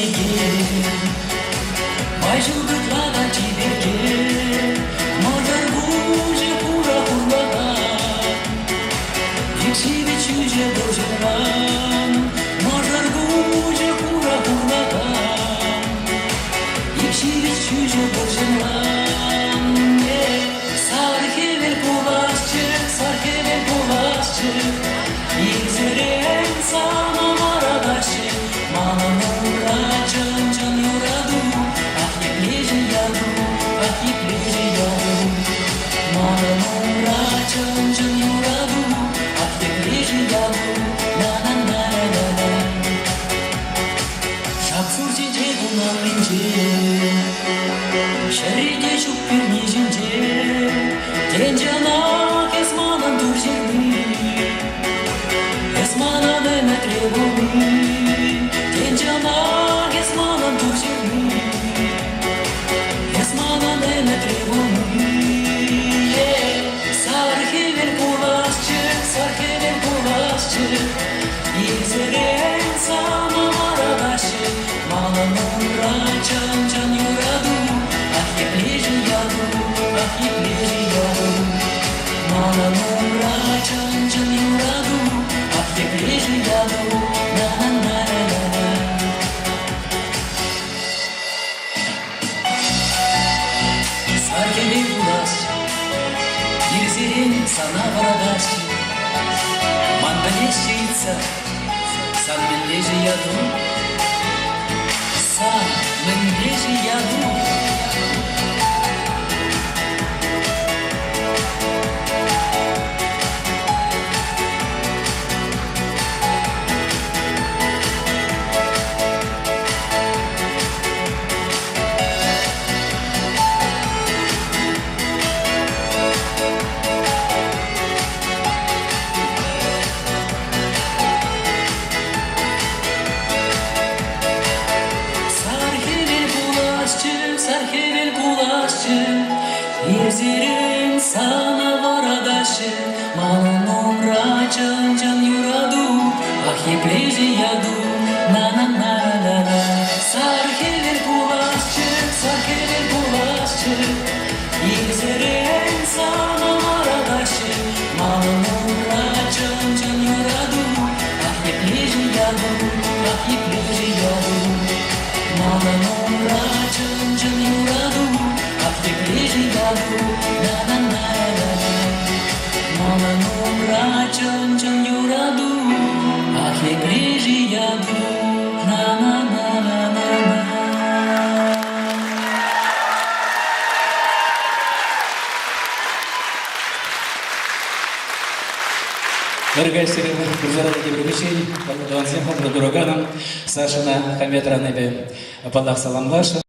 неге, майжылдыклага жиберге, мордар буже пура хурлага, икшиби чуже божырган, мордар буже пура хурлага, икшиби чуже божырган. Sarkevel bulaşçı, İzleyen sana maradaşı, Manamura can yuradu, Ah yepleci yadu, ah yepleci yadu. Manamura can yuradu, ah yepleci yadu, na na na na na. Şapsur cince bulan lince, Şeride çok bir nicince, Gençana kesmanan durjeni, Kesmana ne trebumi, Gençana kesmanan durjeni, Kesmana ne trebumi. Sarkevel bulaşçı, İzleyen sana maradaşı, Manamura can yuradu, Ah yepleci yadu, ah yepleci yadu. Manamura can yuradu, ah yepleci yadu, na na na na na. Sarkevel bulaşçı, İzleyen sana maradaşı, Мандалещица, сан менлежи яду, сан менлежи яду. Sarkevel bulaşçı, İzleyen sana varadaşı, Manamura can yuradu, Ah yepleci yadu, na na na na na. Sarkevel bulaşçı, İzleyen sana varadaşı, Manamura can yuradu, Ah yepleci yadu, ah yepleci yadu. Manamura can yuradu, ah yepleci yadu, na na na na na. Manamura can yuradu, ah yepleci yadu, na na na na na. Дорогая Сирена, друзья, дорогие приключения, Даван всем, Дураганом, Сашина, Хаметра, Небе, Апалах, Салам Ваша.